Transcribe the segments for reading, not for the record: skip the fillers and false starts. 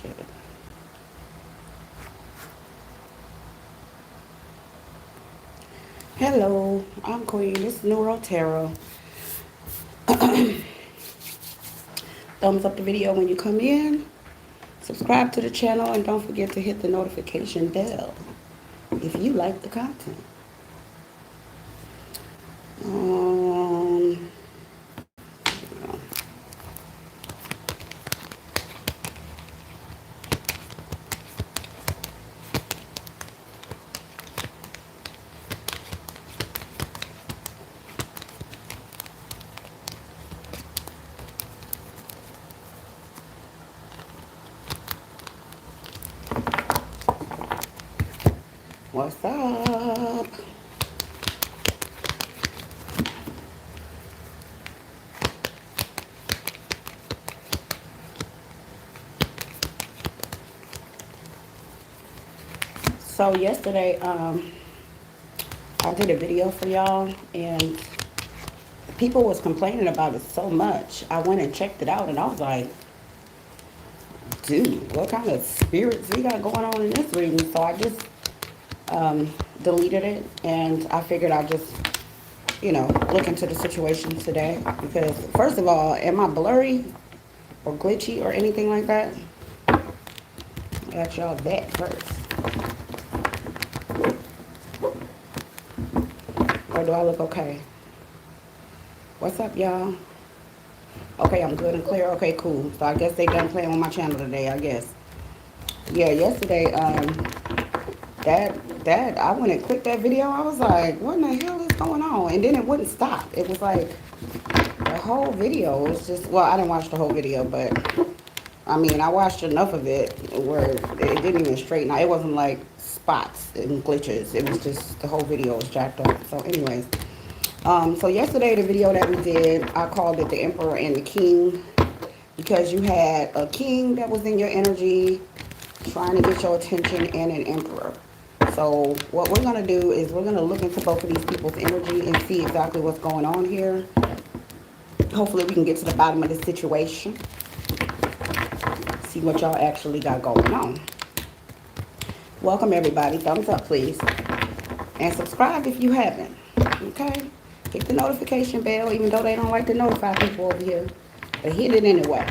shit. Hello, I'm Queen. This is Nuworld Tarot. Thumbs up the video when you come in. Subscribe to the channel and don't forget to hit the notification bell if you like the content. Um, what's up? So yesterday, I did a video for y'all, and people was complaining about it so much. I went and checked it out, and I was like, dude, what kind of spirits we got going on in this reading? So I just deleted it, and I figured I'd just, look into the situation today. Because first of all, am I blurry or glitchy or anything like that? I'll ask y'all that first. Or do I look okay? What's up, y'all? Okay, I'm good and clear. Okay, cool. So I guess they done playing on my channel today, I guess. Yeah, yesterday, that I went and clicked that video. I was like, what in the hell is going on? And then it wouldn't stop. It was like the whole video was just, well, I didn't watch the whole video, but I mean, I watched enough of it where it didn't even straighten out. It wasn't like spots and glitches. It was just the whole video was jacked up. So anyways, so yesterday the video that we did, I called it the Emperor and the King, because you had a king that was in your energy trying to get your attention and an emperor. So what we're going to do is we're going to look into both of these people's energy and see exactly what's going on here. Hopefully we can get to the bottom of the situation. See what y'all actually got going on. Welcome everybody. Thumbs up please. And subscribe if you haven't. Okay? Hit the notification bell, even though they don't like to notify people over here. But hit it anyway.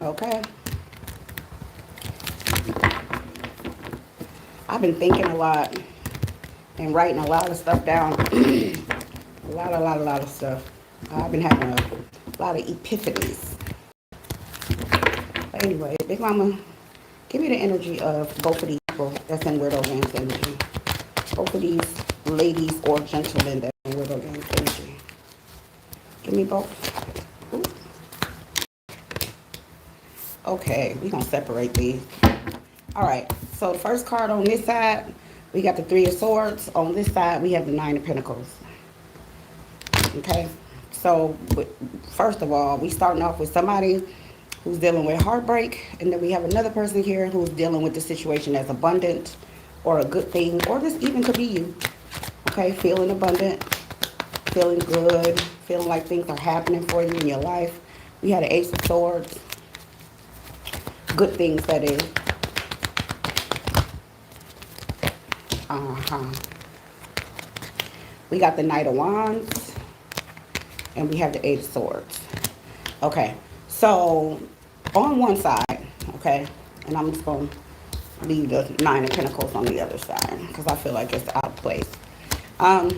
Okay? I've been thinking a lot and writing a lot of stuff down. a lot of stuff. I've been having a lot of epiphanies. But anyway, Big Mama, give me the energy of both of these people that's in Weirdo Games energy. Both of these ladies or gentlemen that's in Weirdo Games energy. Give me both. Ooh. Okay, we're going to separate these. All right, so the first card on this side, we got the Three of Swords. On this side, we have the Nine of Pentacles. Okay, so first of all, we starting off with somebody who's dealing with heartbreak, and then we have another person here who's dealing with the situation as abundant or a good thing, or this even could be you. Okay, feeling abundant, feeling good, feeling like things are happening for you in your life. We had an Ace of Swords. Good things, that is. We got the Knight of Wands, and we have the Eight of Swords. Okay, so on one side, okay, and I'm just going to leave the Nine of Pentacles on the other side because I feel like it's out of place. On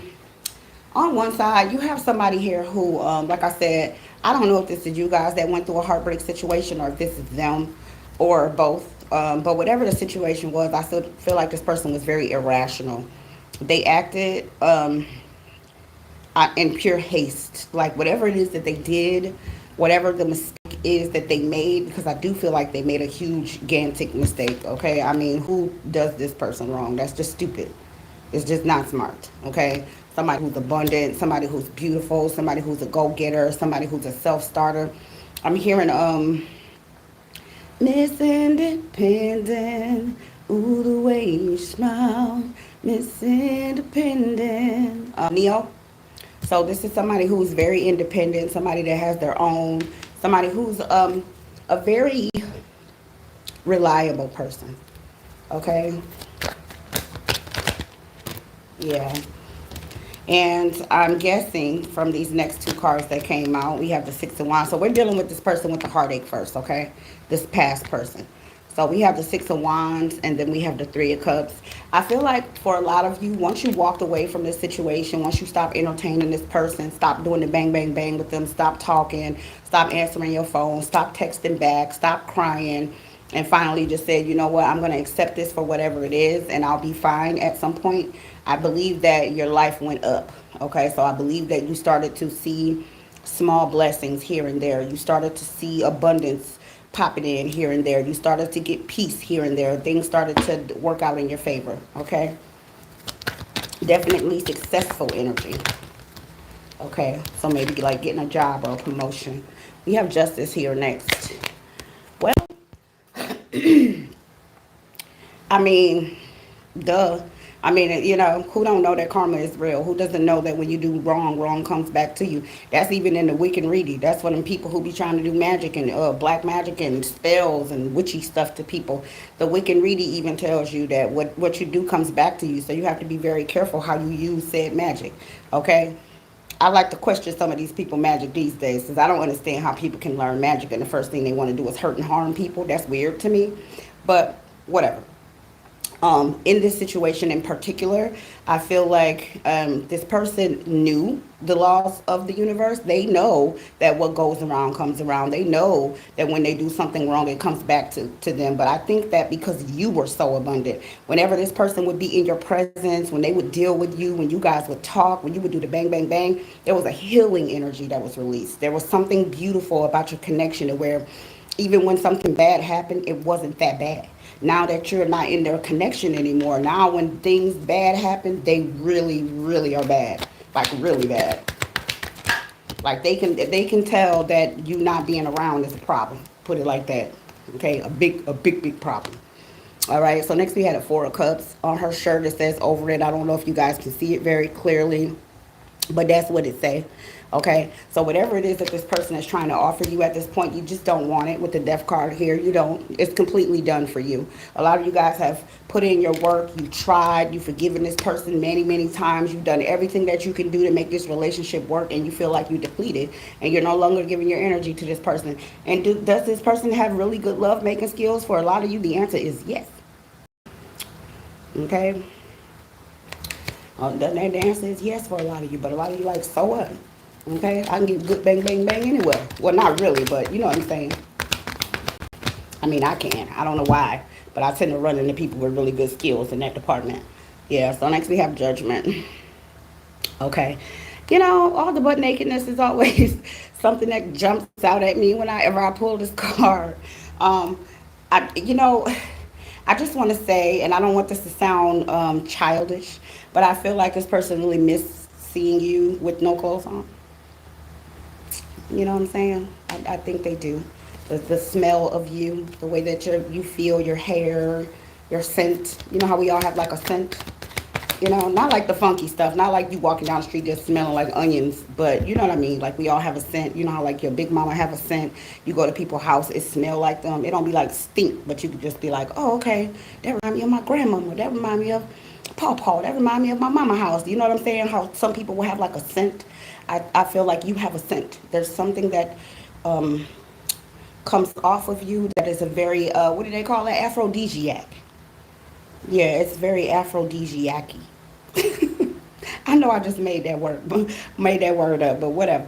one side, you have somebody here who, like I said, I don't know if this is you guys that went through a heartbreak situation or if this is them or both. But whatever the situation was, I still feel like this person was very irrational. They acted in pure haste. Like whatever it is that they did, whatever the mistake is that they made, because I do feel like they made a huge, gigantic mistake, okay? I mean, who does this person wrong? That's just stupid. It's just not smart, okay? Somebody who's abundant, somebody who's beautiful, somebody who's a go-getter, somebody who's a self-starter. I'm hearing, Miss Independent, ooh, the way you smile, Miss Independent. Neo. So this is somebody who's very independent, somebody that has their own, somebody who's a very reliable person. Okay. Yeah. And I'm guessing from these next two cards that came out, we have the Six of Wands. So we're dealing with this person with the heartache first, okay? This past person. So we have the Six of Wands, and then we have the Three of Cups. I feel like for a lot of you, once you walked away from this situation, once you stop entertaining this person, stop doing the bang, bang, bang with them, stop talking, stop answering your phone, stop texting back, stop crying, and finally just said, you know what, I'm going to accept this for whatever it is, and I'll be fine at some point. I believe that your life went up. Okay, so I believe that you started to see small blessings here and there. You started to see abundance popping in here and there. You started to get peace here and there. Things started to work out in your favor. Okay, definitely successful energy. Okay, so maybe like getting a job or a promotion. We have Justice here next. Well, I mean, duh. I mean, you know, who don't know that karma is real? Who doesn't know that when you do wrong, wrong comes back to you? That's even in the Wiccan Reedy. That's for them people who be trying to do magic and black magic and spells and witchy stuff to people. The Wiccan Reedy even tells you that what you do comes back to you. So you have to be very careful how you use said magic. Okay? I like to question some of these people magic these days because I don't understand how people can learn magic and the first thing they want to do is hurt and harm people. That's weird to me. But whatever. In this situation in particular, I feel like this person knew the laws of the universe. They know that what goes around comes around. They know that when they do something wrong, it comes back to them. But I think that because you were so abundant, whenever this person would be in your presence, when they would deal with you, when you guys would talk, when you would do the bang, bang, bang, there was a healing energy that was released. There was something beautiful about your connection to where even when something bad happened, it wasn't that bad. Now that you're not in their connection anymore, now when things bad happen, they really, really are bad. Like really bad. Like they can tell that you not being around is a problem. Put it like that. Okay, a big problem. All right, so next we had a Four of Cups. On her shirt it says over it. I don't know if you guys can see it very clearly, but that's what it say. Okay, so whatever it is that this person is trying to offer you at this point, you just don't want it. With the Death card here, you don't. It's completely done for you. A lot of you guys have put in your work. You tried. You've forgiven this person many, many times. You've done everything that you can do to make this relationship work, and you feel like you're depleted, and you're no longer giving your energy to this person. And does this person have really good love making skills? For a lot of you, the answer is yes. Okay. The answer is yes for a lot of you, but a lot of you like, so what? Okay, I can get good bang, bang, bang anywhere. Well, not really, but you know what I'm saying. I mean, I can. I don't know why, but I tend to run into people with really good skills in that department. Yeah, so next we have Judgment. Okay. You know, all the butt nakedness is always something that jumps out at me whenever I pull this card. Um, you know, I just want to say, and I don't want this to sound childish, but I feel like this person really missed seeing you with no clothes on. You know what I'm saying? I think they do. The smell of you, the way that you feel, your hair, your scent. You know how we all have like a scent? You know, not like the funky stuff, not like you walking down the street just smelling like onions, but you know what I mean? Like we all have a scent. You know how like your big mama have a scent. You go to people's house, it smell like them. It don't be like stink, but you could just be like, oh, okay, that remind me of my grandmama. That remind me of Paw. That remind me of my mama house. You know what I'm saying? How some people will have like a scent. I feel like you have a scent. There's something that comes off of you that is a very, what do they call it? Aphrodisiac. Yeah, it's very aphrodisiac. I know I just made that word up, but whatever.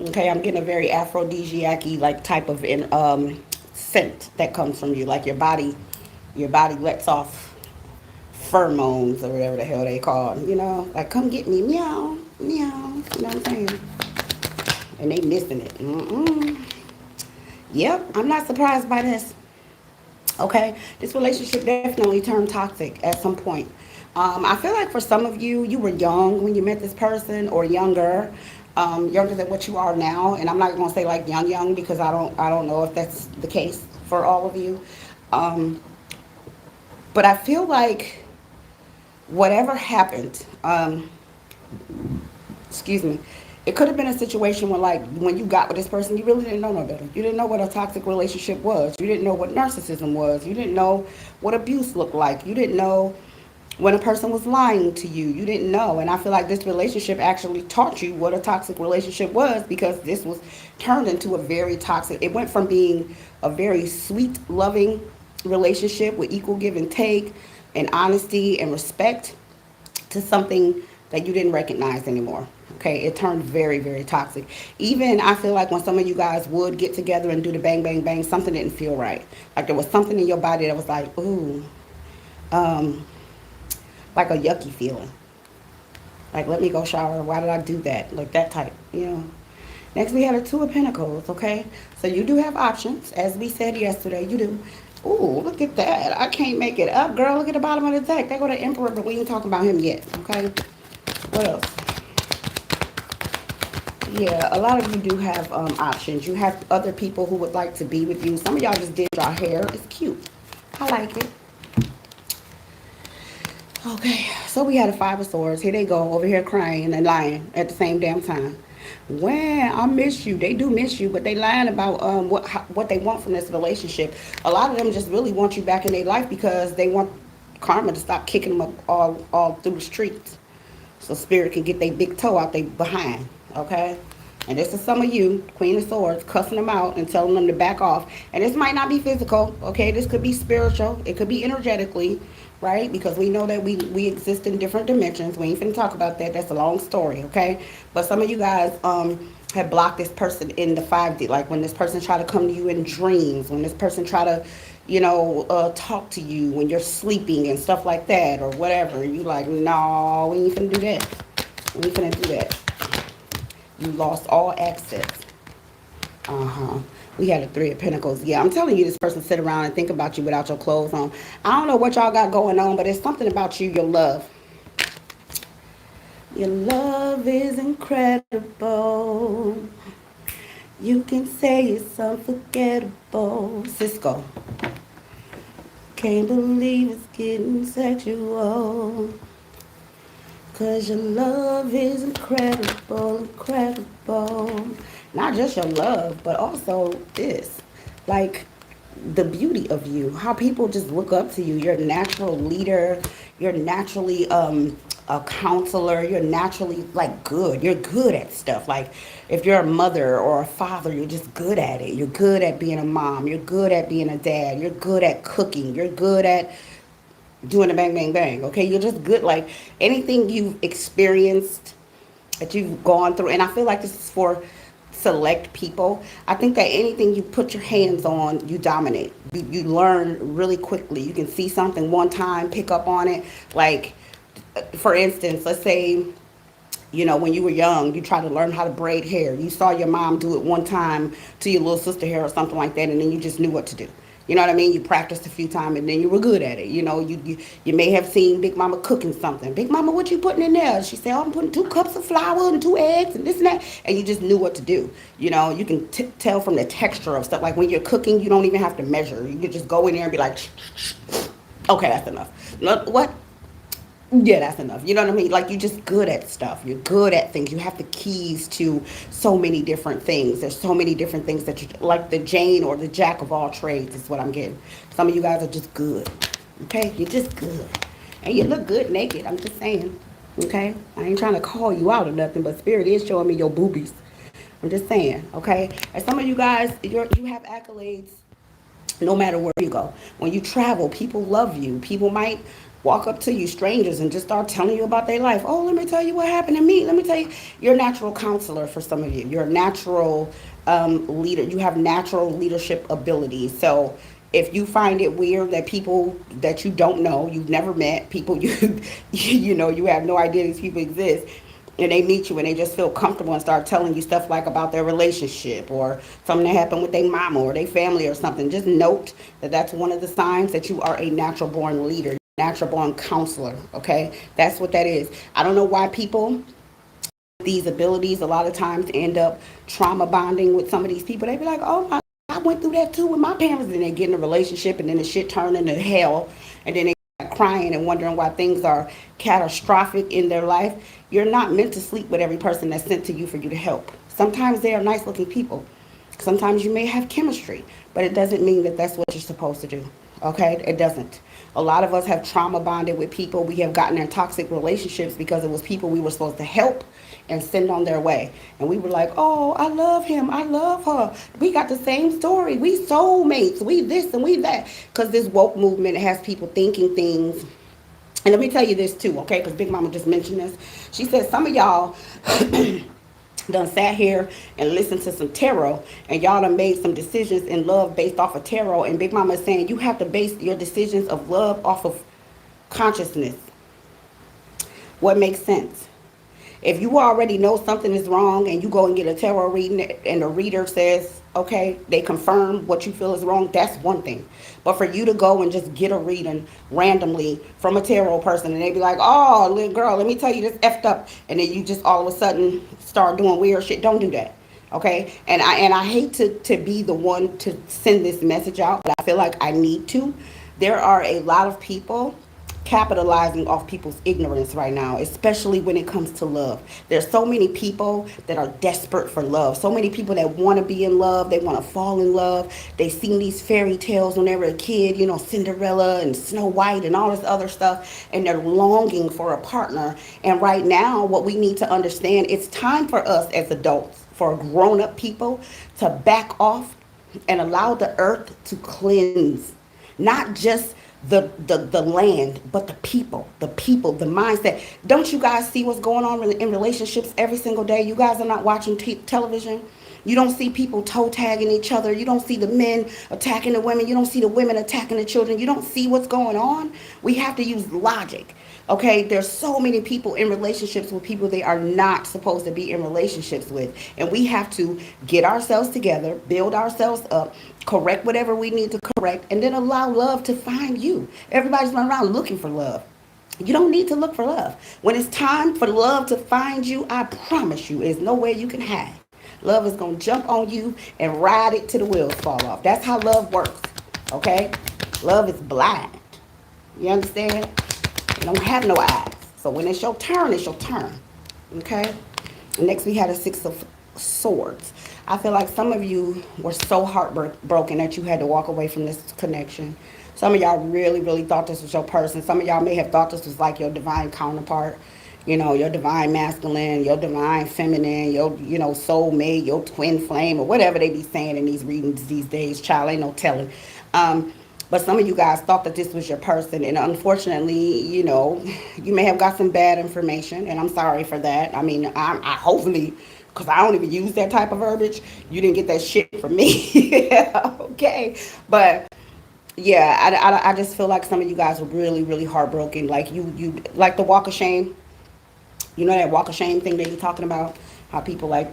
Okay, I'm getting a very aphrodisiac like type of scent that comes from you. Like your body lets off pheromones or whatever the hell they call them, you know, like come get me, meow, meow, you know what I'm saying? And they missing it. Yep, I'm not surprised by this. Okay, this relationship definitely turned toxic at some point. I feel like for some of you, you were young when you met this person, or younger, younger than what you are now. And I'm not gonna say like young because I don't know if that's the case for all of you. But I feel like whatever happened, excuse me, It could have been a situation where, like, when you got with this person, you really didn't know no better. You didn't know what a toxic relationship was. You didn't know what narcissism was. You didn't know what abuse looked like. You didn't know when a person was lying to you. You didn't know. And I feel like this relationship actually taught you what a toxic relationship was, because this was turned into a very toxic. It went from being a very sweet, loving relationship with equal give and take and honesty and respect to something that you didn't recognize anymore. Okay, it turned very, very toxic. Even I feel like when some of you guys would get together and do the bang, bang, bang, something didn't feel right. Like there was something in your body that was like, ooh, um, like a yucky feeling. Like, let me go shower. Why did I do that? Like that type, you know. Next, we had a Two of Pentacles, okay? So you do have options. As we said yesterday, you do. Ooh, look at that. I can't make it up, girl. Look at the bottom of the deck. They go to Emperor, but we ain't talking about him yet, okay? What else? Yeah, a lot of you do have options. You have other people who would like to be with you. Some of y'all just did your hair. It's cute. I like it. Okay, so we had a Five of Swords. Here they go, over here crying and lying at the same damn time. When I miss you, they do miss you, but they lying about what they want from this relationship. A lot of them just really want you back in their life because they want karma to stop kicking them up all through the streets, so spirit can get their big toe out their behind. Okay. And this is some of you, Queen of Swords, cussing them out and telling them to back off. And this might not be physical, okay? This could be spiritual. It could be energetically, right? Because we know that we exist in different dimensions. We ain't finna talk about that. That's a long story, okay? But some of you guys have blocked this person in the 5D. Like when this person try to come to you in dreams, when this person try to, you know, talk to you when you're sleeping and stuff like that or whatever. You like, no, we ain't finna do that. We ain't finna do that. You lost all access. We had a Three of Pentacles. Yeah, I'm telling you, this person sit around and think about you without your clothes on. I don't know what y'all got going on, but it's something about you, your love. Your love is incredible. You can say it's unforgettable. Cisco. Can't believe it's getting sexual. Cause your love is incredible, incredible. Not just your love, but also this. Like the beauty of you. How people just look up to you. You're a natural leader. You're naturally a counselor. You're naturally like good. You're good at stuff. Like if you're a mother or a father, you're just good at it. You're good at being a mom. You're good at being a dad. You're good at cooking. You're good at doing a bang, bang, bang. Okay, you're just good. Like anything you've experienced, that you've gone through, and I feel like this is for select people. I think that anything you put your hands on, you dominate. You learn really quickly. You can see something one time, pick up on it. Like, for instance, let's say, you know, when you were young, you tried to learn how to braid hair. You saw your mom do it one time to your little sister hair or something like that, and then you just knew what to do. You know what I mean? You practiced a few times and then you were good at it. You know, you may have seen Big Mama cooking something. Big Mama, what you putting in there? She said, oh, I'm putting 2 cups of flour and 2 eggs and this and that. And you just knew what to do. You know, you can tell from the texture of stuff. Like when you're cooking, you don't even have to measure. You can just go in there and be like, okay, that's enough. What? Yeah, that's enough. You know what I mean? Like, you're just good at stuff. You're good at things. You have the keys to so many different things. There's so many different things that you, like the Jane or the Jack of all trades is what I'm getting. Some of you guys are just good. Okay? You're just good. And you look good naked. I'm just saying. Okay? I ain't trying to call you out or nothing, but Spirit is showing me your boobies. I'm just saying. Okay? And some of you guys, you have accolades no matter where you go. When you travel, people love you. People might walk up to you, strangers, and just start telling you about their life. Oh, let me tell you what happened to me. Let me tell you. You're a natural counselor for some of you. You're a natural leader. You have natural leadership abilities. So if you find it weird that people that you don't know, you've never met, people you know, you have no idea these people exist, and they meet you and they just feel comfortable and start telling you stuff like about their relationship or something that happened with their mama or their family or something, just note that that's one of the signs that you are a natural born leader, natural born counselor. Okay, that's what that is. I don't know why people with these abilities a lot of times end up trauma bonding with some of these people. They be like, oh my, I went through that too with my parents, and they get in a relationship and then the shit turned into hell, and then they crying and wondering why things are catastrophic in their life, you're not meant to sleep with every person that's sent to you for you to help. Sometimes they are nice looking people. Sometimes you may have chemistry, but it doesn't mean that that's what you're supposed to do. Okay? It doesn't. A lot of us have trauma bonded with people. We have gotten in toxic relationships because it was people we were supposed to help and send on their way. And we were like, oh, I love him. I love her. We got the same story. We soulmates. We this and we that. Because this woke movement has people thinking things. And let me tell you this too, okay? Because Big Mama just mentioned this. She said some of y'all done sat here and listened to some tarot, and y'all done made some decisions in love based off of tarot. And Big Mama is saying you have to base your decisions of love off of consciousness. What makes sense? If you already know something is wrong and you go and get a tarot reading and the reader says, okay, they confirm what you feel is wrong, that's one thing. But for you to go and just get a reading randomly from a tarot person and they be like, oh, little girl, let me tell you this effed up. And then you just all of a sudden start doing weird shit. Don't do that. Okay? And I hate to be the one to send this message out, but I feel like I need to. There are a lot of people capitalizing off people's ignorance right now, especially when it comes to love. There's so many people that are desperate for love. So many people that want to be in love. They want to fall in love. They've seen these fairy tales when they were a kid, you know, Cinderella and Snow White and all this other stuff, and they're longing for a partner. And right now, what we need to understand, it's time for us as adults, for grown-up people, to back off and allow the earth to cleanse. Not just the land, but the people, the mindset. Don't you guys see what's going on in relationships every single day? You guys are not watching television. You don't see people toe tagging each other. You don't see the men attacking the women. You don't see the women attacking the children. You don't see what's going on. We have to use logic. Okay, there's so many people in relationships with people they are not supposed to be in relationships with. And we have to get ourselves together, build ourselves up, correct whatever we need to correct, and then allow love to find you. Everybody's running around looking for love. You don't need to look for love. When it's time for love to find you, I promise you, there's nowhere you can hide. Love is going to jump on you and ride it till the wheels fall off. That's how love works, okay? Love is blind. You understand? It don't have no eyes. So when it's your turn, it's your turn, okay? Next, we had a Six of Swords. I feel like some of you were so heartbroken that you had to walk away from this connection. Some of y'all really, really thought this was your person. Some of y'all may have thought this was like your divine counterpart. You know, your divine masculine, your divine feminine, your, you know, soulmate, your twin flame, or whatever they be saying in these readings these days. Child, ain't no telling. But some of you guys thought that this was your person. And unfortunately, you know, you may have got some bad information. And I'm sorry for that. I mean, I hopefully, because I don't even use that type of verbiage, you didn't get that shit from me. Yeah, okay. But yeah, I just feel like some of you guys were really, really heartbroken. Like you like the walk of shame. You know that walk of shame thing that you're talking about? How people like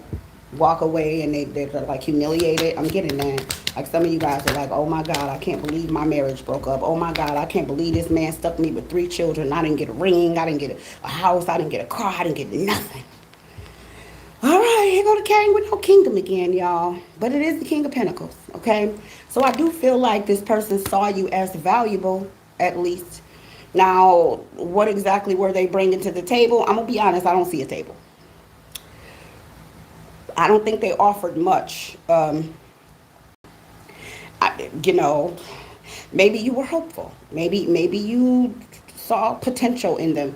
walk away and they're like humiliated. I'm getting that. Like some of you guys are like, oh my God, I can't believe my marriage broke up. Oh my God, I can't believe this man stuck me with 3 children. I didn't get a ring. I didn't get a house. I didn't get a car. I didn't get nothing. All right, here go the king with no kingdom again, y'all. But it is the King of Pentacles, okay? So I do feel like this person saw you as valuable, at least. Now, what exactly were they bringing to the table? I'm going to be honest, I don't see a table. I don't think they offered much. You know, maybe you were hopeful. Maybe you saw potential in them.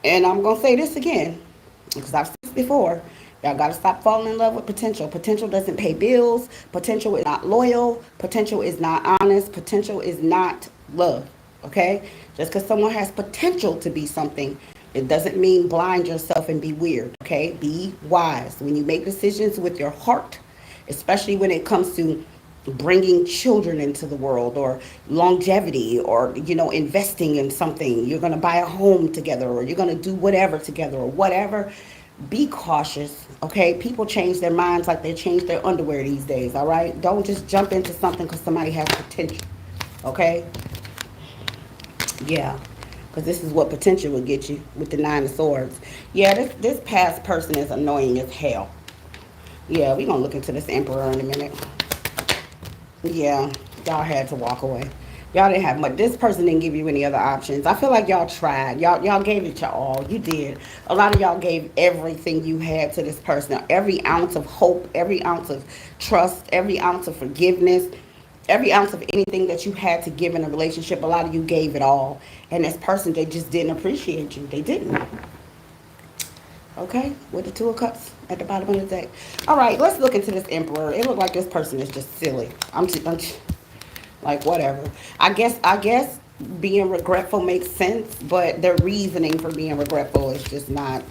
And I'm going to say this again, because I've said this before. Y'all got to stop falling in love with potential. Potential doesn't pay bills. Potential is not loyal. Potential is not honest. Potential is not love. Okay? Just because someone has potential to be something, it doesn't mean blind yourself and be weird. Okay? Be wise. When you make decisions with your heart, especially when it comes to bringing children into the world, or longevity, or, you know, investing in something, you're going to buy a home together, or you're going to do whatever together, or whatever, be cautious. Okay? People change their minds like they change their underwear these days. All right? Don't just jump into something because somebody has potential. Okay? Yeah, because this is what potential will get you with the 9 of Swords. Yeah, this past person is annoying as hell. Yeah, we're going to look into this Emperor in a minute. Yeah, y'all had to walk away. Y'all didn't have much. This person didn't give you any other options. I feel like y'all tried. Y'all gave it your all. You did. A lot of y'all gave everything you had to this person. Every ounce of hope, every ounce of trust, every ounce of forgiveness, every ounce of anything that you had to give in a relationship. A lot of you gave it all. And this person, they just didn't appreciate you. They didn't. Okay, with the Two of Cups at the bottom of the deck. All right, let's look into this Emperor. It looked like this person is just silly. Like whatever. I guess being regretful makes sense, but their reasoning for being regretful is just not.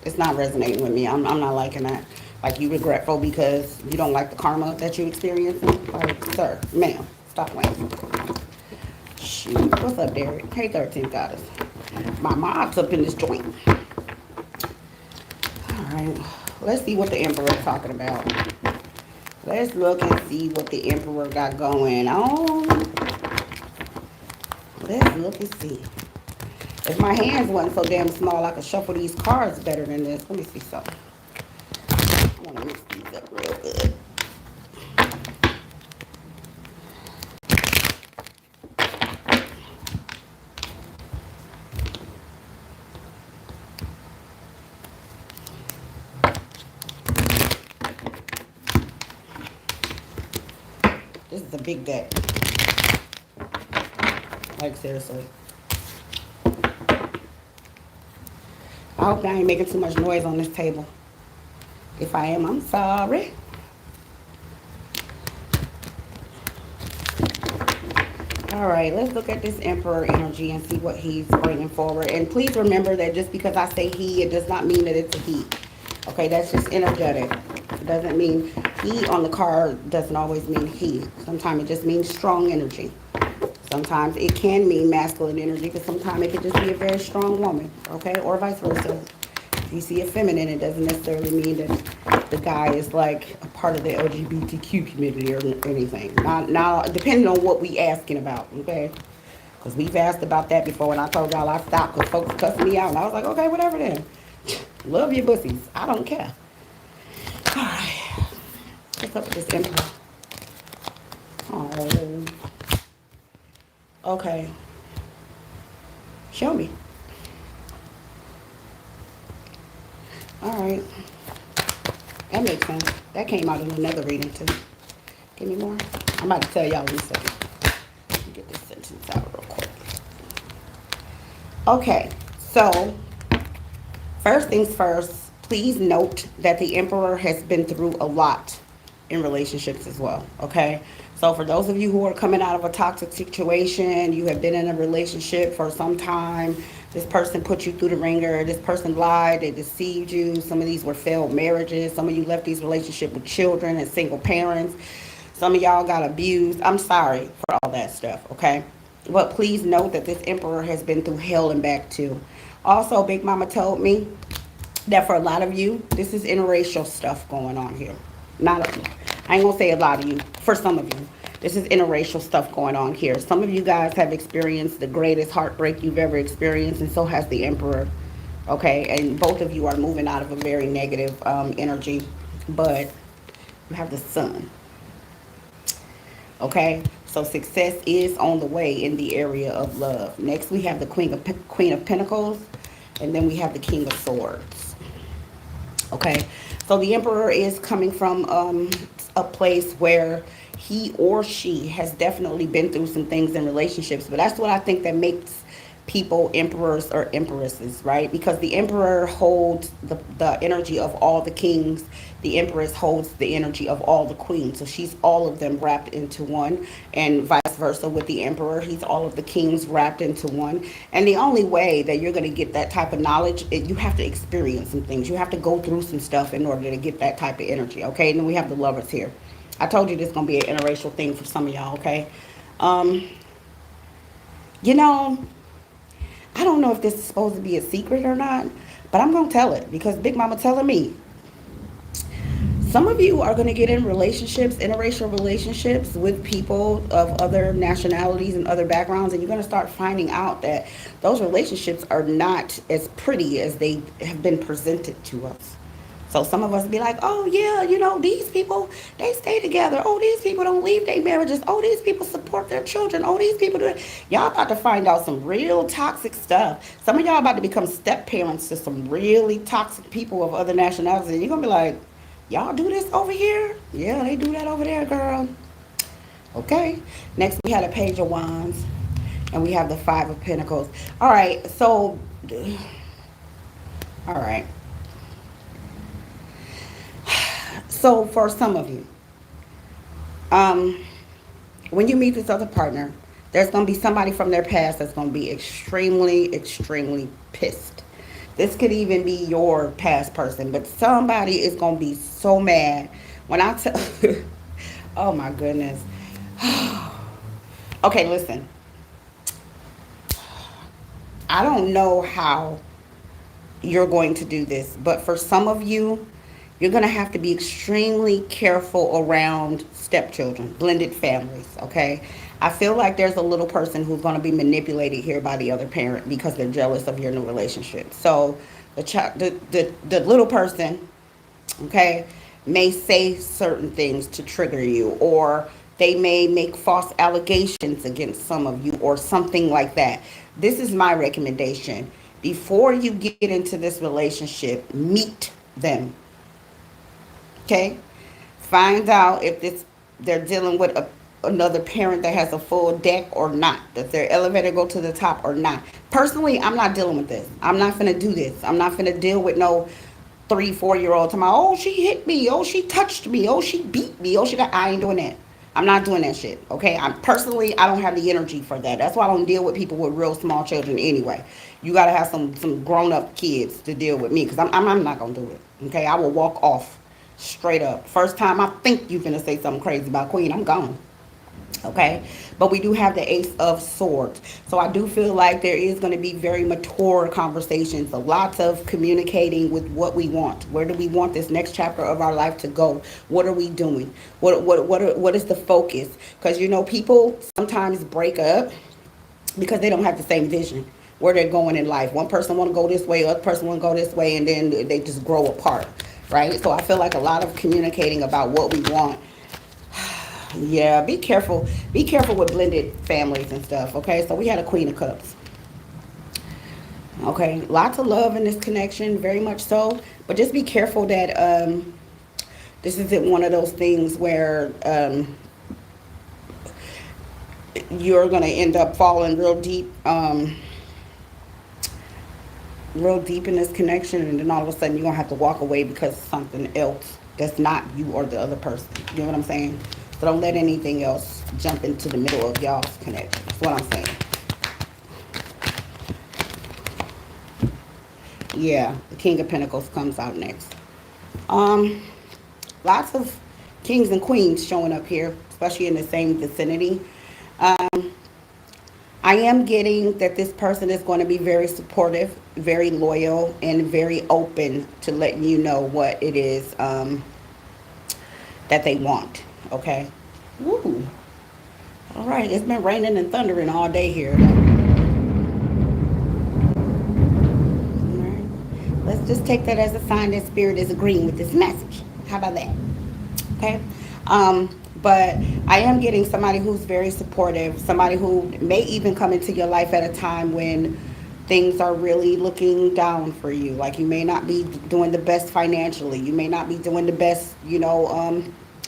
It's not resonating with me. I'm not liking that. Like you regretful because you don't like the karma that you experienced. Like, sir, ma'am, stop playing. Shoot, what's up, Derek? Hey, 13th goddess. My mob's up in this joint. All right, let's see what the Emperor is talking about. Let's look and see what the Emperor got going on. Let's look and see. If my hands wasn't so damn small, I could shuffle these cards better than this. Let me see something. I want to mix these up real good. This is a big deck. Like, seriously. I hope I ain't making too much noise on this table. If I am, I'm sorry. All right, let's look at this Emperor energy and see what he's bringing forward. And please remember that just because I say he, it does not mean that it's a he. Okay, that's just energetic. It doesn't mean he on the card doesn't always mean he. Sometimes it just means strong energy. Sometimes it can mean masculine energy, but sometimes it could just be a very strong woman, okay? Or vice versa. If you see a feminine, it doesn't necessarily mean that the guy is like a part of the LGBTQ community or anything. Now, depending on what we asking about, okay? Because we've asked about that before, and I told y'all I stopped because folks cussed me out. And I was like, okay, whatever then. Love your pussies. I don't care. All right. What's up with this Emperor? Oh. Okay. Show me. All right. That makes sense. That came out in another reading too. Give me more. I'm about to tell y'all in a second. Let me get this sentence out real quick. Okay. So, first things first, please note that the Emperor has been through a lot in relationships as well, okay? So for those of you who are coming out of a toxic situation, you have been in a relationship for some time, this person put you through the ringer, this person lied, they deceived you, some of these were failed marriages, some of you left these relationships with children and single parents, some of y'all got abused. I'm sorry for all that stuff, okay? But please note that this Emperor has been through hell and back too. Also, Big Mama told me that for a lot of you, this is interracial stuff going on here. I ain't gonna say a lot of you, for some of you, this is interracial stuff going on here. Some of you guys have experienced the greatest heartbreak you've ever experienced, and so has the Emperor, okay? And both of you are moving out of a very negative energy, but you have the Sun, okay? So success is on the way in the area of love. Next, we have the Queen of Pentacles, and then we have the King of Swords, okay? So the Emperor is coming from a place where he or she has definitely been through some things in relationships. But that's what I think that makes people emperors or empresses, right? Because the Emperor holds the energy of all the kings. The Empress holds the energy of all the queens. So she's all of them wrapped into one, and vice versa with the Emperor. He's all of the kings wrapped into one. And the only way that you're going to get that type of knowledge is you have to experience some things. You have to go through some stuff in order to get that type of energy, okay? And then we have the Lovers here. I told you this is going to be an interracial thing for some of y'all, okay? You know, I don't know if this is supposed to be a secret or not, but I'm going to tell it because Big Mama telling me. Some of you are going to get in relationships, interracial relationships with people of other nationalities and other backgrounds, and you're going to start finding out that those relationships are not as pretty as they have been presented to us. So some of us be like, oh yeah, you know, these people, they stay together. Oh, these people don't leave their marriages. Oh, these people support their children. Oh, these people do it. Y'all about to find out some real toxic stuff. Some of y'all about to become step parents to some really toxic people of other nationalities. And you're gonna be like, y'all do this over here? Yeah, they do that over there, girl. Okay. Next we had a Page of Wands. And we have the Five of Pentacles. All right, so all right. So for some of you, um, when you meet this other partner, there's going to be somebody from their past that's going to be extremely, extremely pissed. This could even be your past person, but somebody is going to be so mad when I tell. Oh my goodness. Okay, listen. I don't know how you're going to do this, but for some of you, you're going to have to be extremely careful around stepchildren, blended families, okay? I feel like there's a little person who's going to be manipulated here by the other parent because they're jealous of your new relationship. So the little person, okay, may say certain things to trigger you, or they may make false allegations against some of you or something like that. This is my recommendation. Before you get into this relationship, meet them. Okay? Find out if this they're dealing with another parent that has a full deck or not. Does their elevator go to the top or not? Personally, I'm not dealing with this. I'm not finna do this. I'm not finna deal with no 3, 4 year old talking about, oh, she hit me, oh, she touched me, oh, she beat me, oh, she got. I ain't doing that. I'm not doing that shit. Okay? I don't have the energy for that. That's why I don't deal with people with real small children anyway. You gotta have some grown up kids to deal with me, because I'm not gonna do it. Okay? I will walk off straight up. First time I think you're gonna say something crazy about Queen, I'm gone. Okay, but we do have the Ace of Swords, so I do feel like there is going to be very mature conversations, a lot of communicating with what we want. Where do we want this next chapter of our life to go? What are we doing? What is the focus? Because you know, people sometimes break up because they don't have the same vision where they're going in life. One person want to go this way, other person want to go this way, and then they just grow apart, right? So I feel like a lot of communicating about what we want. Yeah, be careful. Be careful with blended families and stuff, okay? So we had a Queen of Cups. Okay, lots of love in this connection, very much so. But just be careful that this isn't one of those things where you're going to end up falling real deep in this connection, and then all of a sudden you're going to have to walk away because of something else that's not you or the other person. You know what I'm saying? So don't let anything else jump into the middle of y'all's connection. That's what I'm saying. Yeah, the King of Pentacles comes out next. Lots of kings and queens showing up here, especially in the same vicinity. I am getting that this person is going to be very supportive, very loyal, and very open to letting you know what it is that they want. Okay. Woo. All right. It's been raining and thundering all day here. All right. Let's just take that as a sign that Spirit is agreeing with this message. How about that? Okay. But I am getting somebody who's very supportive, somebody who may even come into your life at a time when things are really looking down for you. Like you may not be doing the best financially. You may not be doing the best,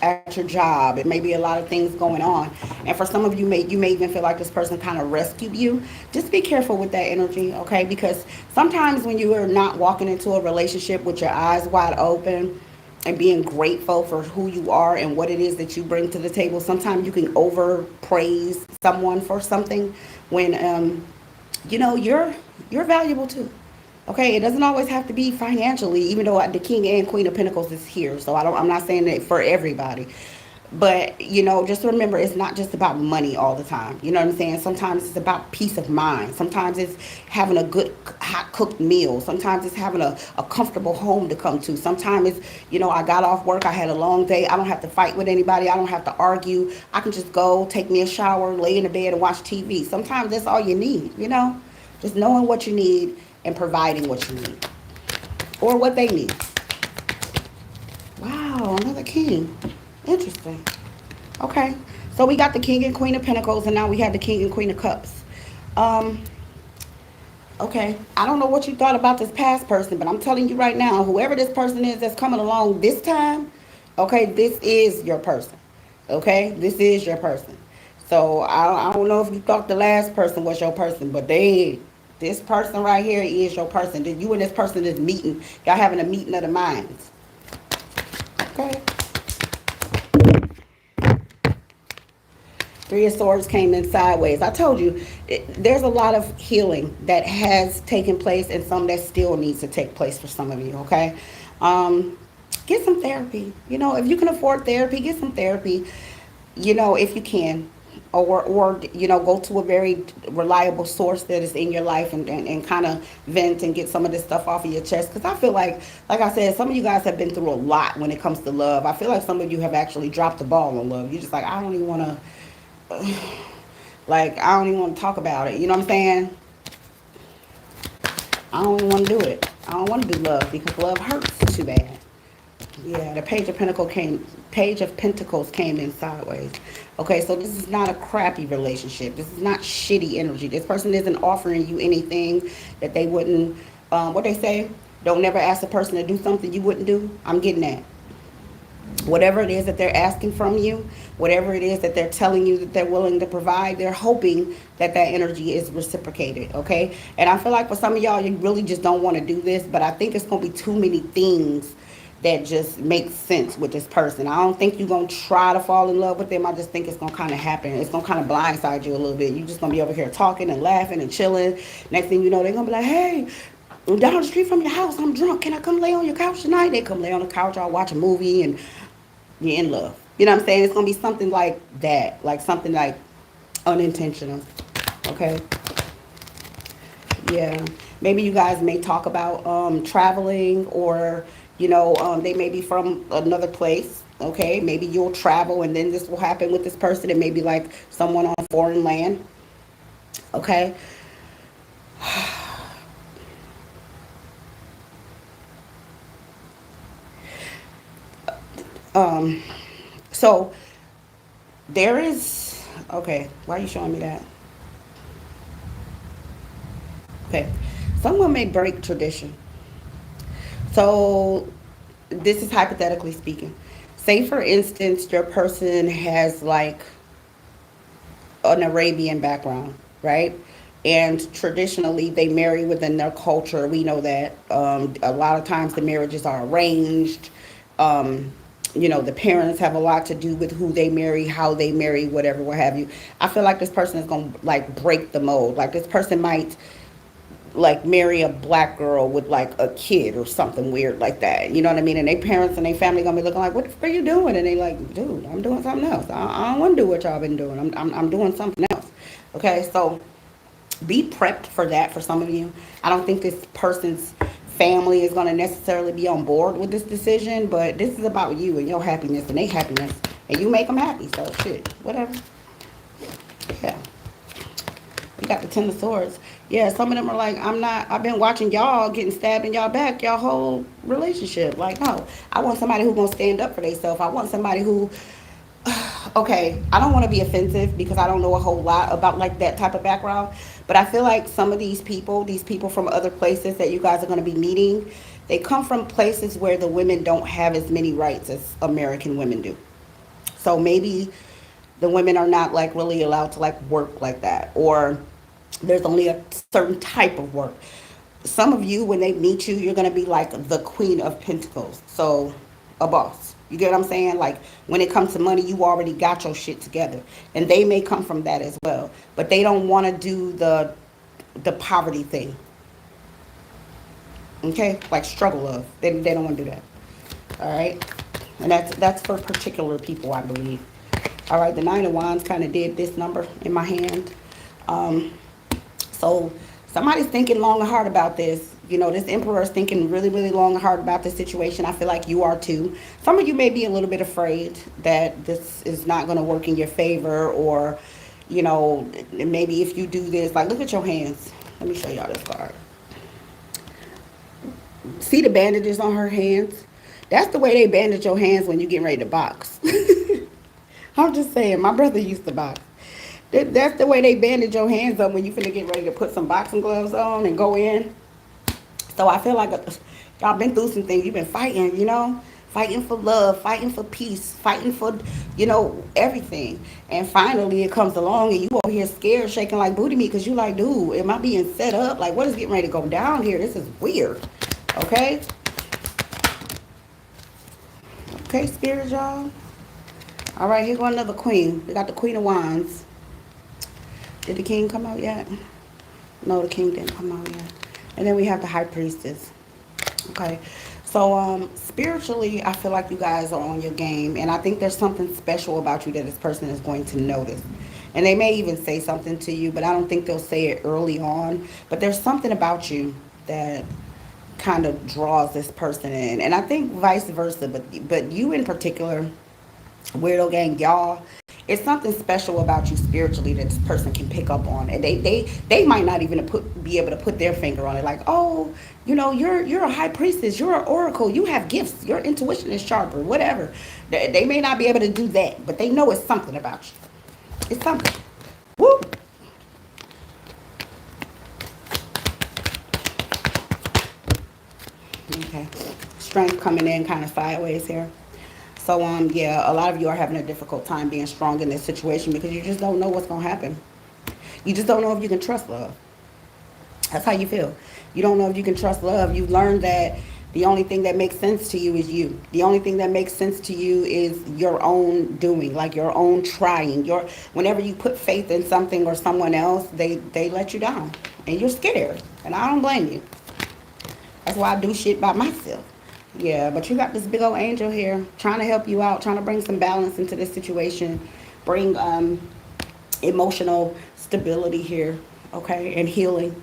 at your job. It may be a lot of things going on. And for some of you, you may even feel like this person kind of rescued you. Just be careful with that energy, okay? Because sometimes when you are not walking into a relationship with your eyes wide open and being grateful for who you are and what it is that you bring to the table, sometimes you can overpraise someone for something when, you're valuable too. Okay, it doesn't always have to be financially, even though the King and Queen of Pentacles is here. So I'm not saying that for everybody. But, just remember, it's not just about money all the time. You know what I'm saying? Sometimes it's about peace of mind. Sometimes it's having a good, hot cooked meal. Sometimes it's having a comfortable home to come to. Sometimes it's, I got off work. I had a long day. I don't have to fight with anybody. I don't have to argue. I can just go take me a shower, lay in the bed and watch TV. Sometimes that's all you need, just knowing what you need and providing what you need or what they need. king. Interesting. Okay. So we got the king and queen of pentacles, and now we have the king and queen of cups. Um, okay. I don't know what you thought about this past person, but I'm telling you right now, whoever this person is that's coming along this time, okay, this is your person. Okay? This is your person. So I don't know if you thought the last person was your person, but this person right here is your person. That you and this person is meeting. Y'all having a meeting of the minds. Okay. Three of Swords came in sideways. I told you, there's a lot of healing that has taken place and some that still needs to take place for some of you, okay? Get some therapy. You know, if you can afford therapy, get some therapy, you know, if you can. Or you know, go to a very reliable source that is in your life and kind of vent and get some of this stuff off of your chest. Because I feel like I said, some of you guys have been through a lot when it comes to love. I feel like some of you have actually dropped the ball on love. You're just like, I don't even want to, like, I don't even want to talk about it. You know what I'm saying? I don't even want to do it. I don't want to do love because love hurts too bad. Yeah, the Page of Pentacles came in sideways. Okay, so this is not a crappy relationship. This is not shitty energy. This person isn't offering you anything that they wouldn't, what they say, don't never ask a person to do something you wouldn't do. I'm getting that. Whatever it is that they're asking from you, whatever it is that they're telling you that they're willing to provide, they're hoping that that energy is reciprocated, okay? And I feel like for some of y'all, you really just don't want to do this, but I think it's going to be too many things that just make sense with this person. I don't think you're going to try to fall in love with them. I just think it's going to kind of happen. It's going to kind of blindside you a little bit. You're just going to be over here talking and laughing and chilling. Next thing you know, they're going to be like, hey, I'm down the street from your house. I'm drunk. Can I come lay on your couch tonight? They come lay on the couch. I'll watch a movie and you're in love. You know what I'm saying? It's going to be something like that. Like something like unintentional. Okay? Yeah. Maybe you guys may talk about traveling or... You know, they may be from another place, okay? Maybe you'll travel and then this will happen with this person. It may be like someone on foreign land, okay? So there is, okay, why are you showing me that? Okay, someone may break tradition. So this is hypothetically speaking. Say for instance, your person has like an Arabian background, right? And traditionally they marry within their culture. We know that a lot of times the marriages are arranged. You know, the parents have a lot to do with who they marry, how they marry, whatever, what have you. I feel like this person is going to like break the mold. Like this person might like marry a black girl with like a kid or something weird like that. You know what I mean? And their parents and their family gonna be looking like, what the fuck are you doing? And they like, dude, I'm doing something else. I don't want to do what y'all been doing. I'm doing something else. Okay, so be prepped for that for some of you. I don't think this person's family is gonna necessarily be on board with this decision, but this is about you and your happiness and their happiness, and you make them happy. So shit, whatever. Yeah. We got the Ten of Swords. Yeah, some of them are like, I've been watching y'all getting stabbed in y'all back, y'all whole relationship. Like, no, I want somebody who's going to stand up for themselves. I want somebody who, okay, I don't want to be offensive because I don't know a whole lot about like that type of background. But I feel like some of these people from other places that you guys are going to be meeting, they come from places where the women don't have as many rights as American women do. So maybe the women are not like really allowed to like work like that, or there's only a certain type of work. Some of you, when they meet you, you're going to be like the Queen of Pentacles. So a boss. You get what I'm saying? Like when it comes to money, you already got your shit together. And they may come from that as well. But they don't want to do the poverty thing. Okay? Like struggle love. They don't want to do that. All right? And that's for particular people, I believe. All right, the Nine of Wands kind of did this number in my hand. So somebody's thinking long and hard about this. You know, this Emperor is thinking really, really long and hard about this situation. I feel like you are too. Some of you may be a little bit afraid that this is not going to work in your favor, or, you know, maybe if you do this, like look at your hands. Let me show y'all this card. See the bandages on her hands? That's the way they bandage your hands when you getting ready to box. I'm just saying, my brother used to box. That's the way they bandage your hands up when you finna get ready to put some boxing gloves on and go in. So I feel like y'all been through some things. You've been fighting, you know, fighting for love, fighting for peace, fighting for, you know, everything. And finally it comes along and you over here scared, shaking like booty meat because you like, dude, am I being set up? Like, what is getting ready to go down here? This is weird. Okay? Okay, spirit, y'all. All right, here go another queen. We got the Queen of Wands. Did the king come out yet? No, the king didn't come out yet. And then we have the High Priestess. Okay, so spiritually, I feel like you guys are on your game, and I think there's something special about you that this person is going to notice. And they may even say something to you, but I don't think they'll say it early on. But there's something about you that kind of draws this person in, and I think vice versa. But you in particular, Weirdo Gang, y'all, it's something special about you spiritually that this person can pick up on, and they might not even be able to put their finger on it. Like, oh, you know, you're a high priestess, you're an oracle, you have gifts, your intuition is sharp, or whatever. They may not be able to do that, but they know it's something about you. It's something. Woo. Okay, strength coming in kind of sideways here. So yeah, a lot of you are having a difficult time being strong in this situation because you just don't know what's gonna happen. You just don't know if you can trust love. That's how you feel. You don't know if you can trust love. You've learned that the only thing that makes sense to you is you. The only thing that makes sense to you is your own doing, like your own trying. Whenever you put faith in something or someone else, they let you down, and you're scared. And I don't blame you. That's why I do shit by myself. Yeah, but you got this big old angel here trying to help you out, trying to bring some balance into this situation, bring emotional stability here, okay, and healing.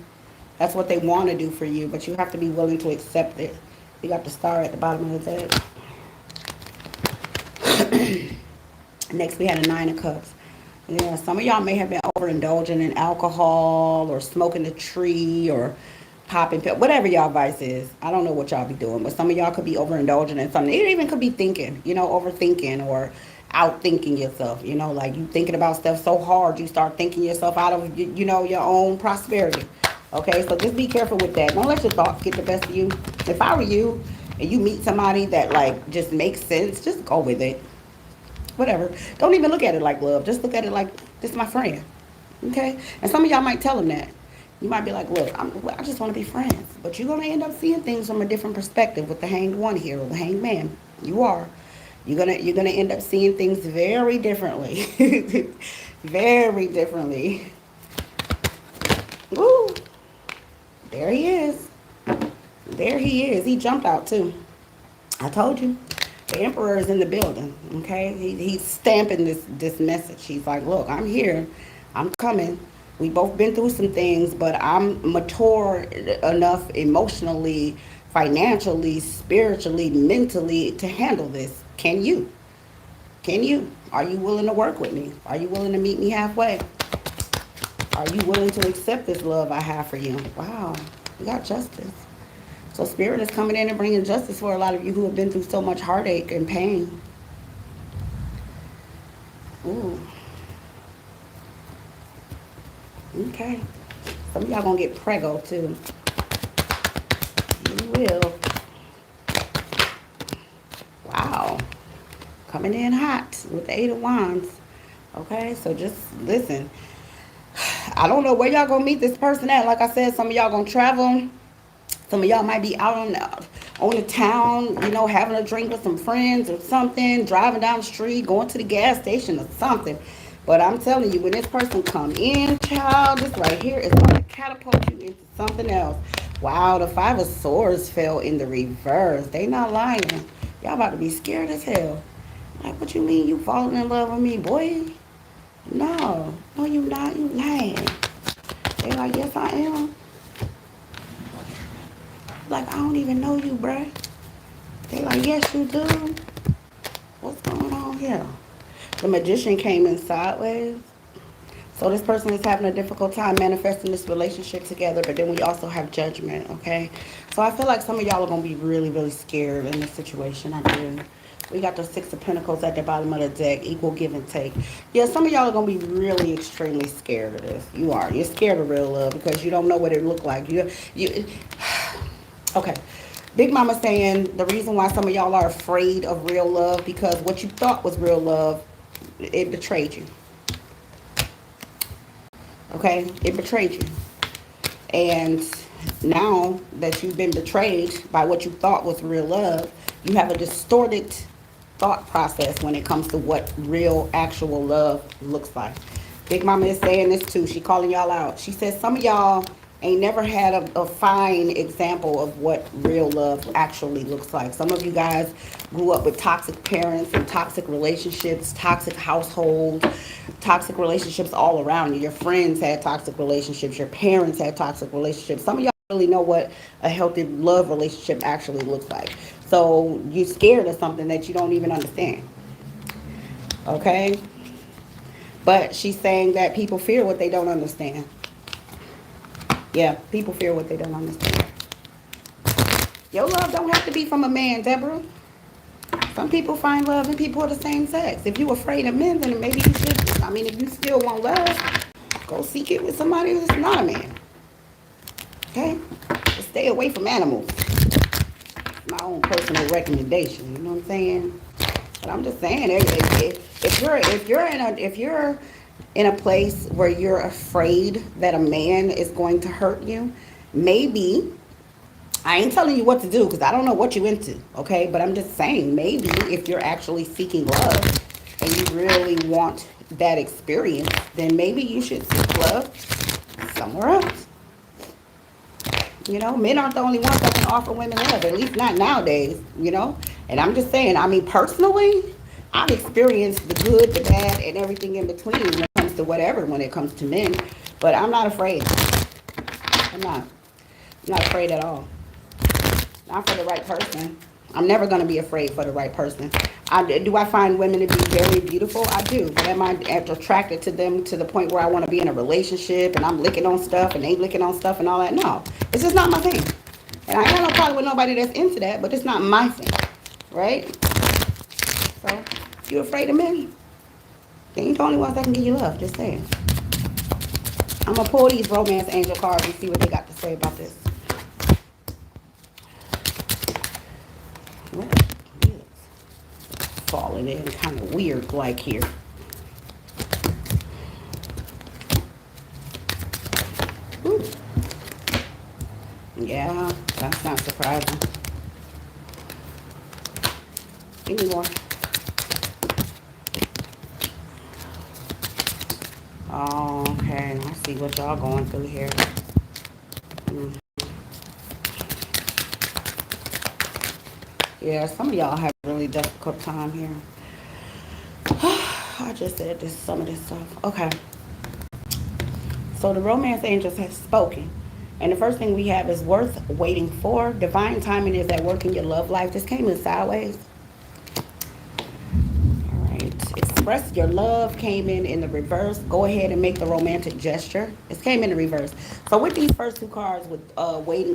That's what they want to do for you, but you have to be willing to accept it. You got the star at the bottom of the deck. Next, we had a Nine of Cups. Yeah, some of y'all may have been overindulging in alcohol or smoking a tree or popping pill, whatever y'all vice is. I don't know what y'all be doing, but some of y'all could be overindulging in something. It even could be thinking, you know, overthinking or outthinking yourself. You know, like you thinking about stuff so hard, you start thinking yourself out of, you know, your own prosperity. Okay, so just be careful with that. Don't let your thoughts get the best of you. If I were you and you meet somebody that like just makes sense, just go with it. Whatever. Don't even look at it like love. Just look at it like, this is my friend. Okay? And some of y'all might tell them that. You might be like, look, I just want to be friends. But you're going to end up seeing things from a different perspective with the Hanged One here, or the Hanged Man. You are. You're gonna end up seeing things very differently. Very differently. Woo! There he is. There he is. He jumped out too. I told you. The Emperor is in the building. Okay? He's stamping this message. He's like, look, I'm here. I'm coming. We both been through some things, but I'm mature enough emotionally, financially, spiritually, mentally to handle this. Can you? Can you? Are you willing to work with me? Are you willing to meet me halfway? Are you willing to accept this love I have for you? Wow, we got justice. So Spirit is coming in and bringing justice for a lot of you who have been through so much heartache and pain. Ooh. Okay. Some of y'all gonna get preggo too. You will. Wow. Coming in hot with the Eight of Wands. Okay, so just listen. I don't know where y'all gonna meet this person at. Like I said, some of y'all gonna travel. Some of y'all might be out on the town, you know, having a drink with some friends or something, driving down the street, going to the gas station or something. But I'm telling you, when this person come in, child, this right here is going to catapult you into something else. Wow, the Five of Swords fell in the reverse. They not lying. Y'all about to be scared as hell. Like, what you mean you falling in love with me, boy? No, you not. You lying. They like, yes, I am. Like, I don't even know you, bruh. They like, yes, you do. What's going on here? The Magician came in sideways. So this person is having a difficult time manifesting this relationship together, but then we also have judgment, okay? So I feel like some of y'all are going to be really, really scared in this situation. I do. We got the Six of Pentacles at the bottom of the deck, equal give and take. Yeah, some of y'all are going to be really extremely scared of this. You are. You're scared of real love because you don't know what it looked like. Okay. Big Mama saying the reason why some of y'all are afraid of real love because what you thought was real love, it betrayed you. Okay? It betrayed you. And now that you've been betrayed by what you thought was real love, you have a distorted thought process when it comes to what real, actual love looks like. Big Mama is saying this too. She calling y'all out. She says some of y'all ain't never had a fine example of what real love actually looks like. Some of you guys grew up with toxic parents and toxic relationships, toxic households, toxic relationships all around you. Your friends had toxic relationships. Your parents had toxic relationships. Some of y'all really know what a healthy love relationship actually looks like. So you're scared of something that you don't even understand. Okay? But she's saying that people fear what they don't understand. Yeah, people fear what they don't understand. Your love don't have to be from a man, Deborah. Some people find love in people of the same sex. If you're afraid of men, then maybe you should. I mean, if you still want love, go seek it with somebody who's not a man. Okay? Just stay away from animals. My own personal recommendation. You know what I'm saying? But I'm just saying, if you're in a place where you're afraid that a man is going to hurt you, maybe I ain't telling you what to do because I don't know what you into, okay? But I'm just saying, maybe if you're actually seeking love and you really want that experience, then maybe you should seek love somewhere else. You know, men aren't the only ones that can offer women love, at least not nowadays, you know? And I'm just saying, I mean, personally, I've experienced the good, the bad, and everything in between when it comes to whatever, when it comes to men. But I'm not afraid. I'm not. I'm not afraid at all. Not for the right person. I'm never going to be afraid for the right person. Do I find women to be very beautiful? I do. But am I attracted to them to the point where I want to be in a relationship and I'm licking on stuff and they licking on stuff and all that? No. It's just not my thing. And I got no problem with nobody that's into that, but it's not my thing. Right? So, if you're afraid of men, they ain't the only ones that can give you love. Just saying. I'm going to pull these romance angel cards and see what they got to say about this. What is falling in kind of weird like here. Ooh. Yeah, that's not surprising. Give me more. Oh, okay, I see what y'all going through here. Yeah, some of y'all have a really difficult time here. I just said this, some of this stuff. Okay. So the romance angels have spoken. And the first thing we have is worth waiting for. Divine timing is at work in your love life. This came in sideways. All right. Express your love came in the reverse. Go ahead and make the romantic gesture. It came in the reverse. So with these first two cards, with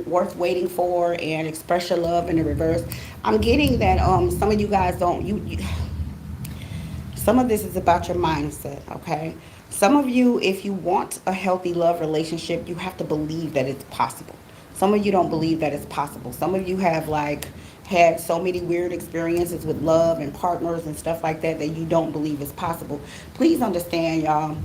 worth waiting for and express your love in the reverse, I'm getting that some of you guys don't some of this is about your mindset, okay? Some of you, if you want a healthy love relationship, you have to believe that it's possible. Some of you don't believe that it's possible. Some of you have had so many weird experiences with love and partners and stuff like that that you don't believe is possible. Please understand, y'all,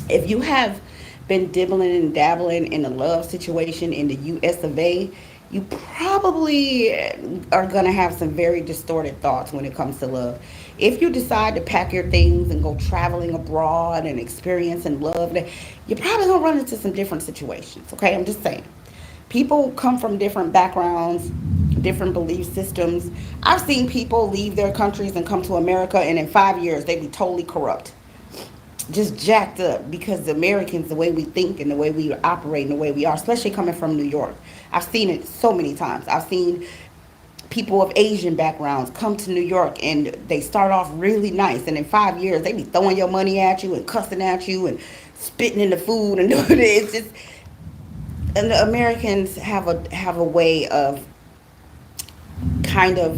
if you have been dibbling and dabbling in a love situation in the US of A, you probably are going to have some very distorted thoughts when it comes to love. If you decide to pack your things and go traveling abroad and experiencing love, you're probably going to run into some different situations, okay? I'm just saying. People come from different backgrounds, different belief systems. I've seen people leave their countries and come to America, and in 5 years, they be totally corrupt. Just jacked up because the Americans, the way we think and the way we operate and the way we are, especially coming from New York. I've seen it so many times. I've seen people of Asian backgrounds come to New York and they start off really nice, and in 5 years they be throwing your money at you and cussing at you and spitting in the food and doing it. It's just, and the Americans have a way of kind of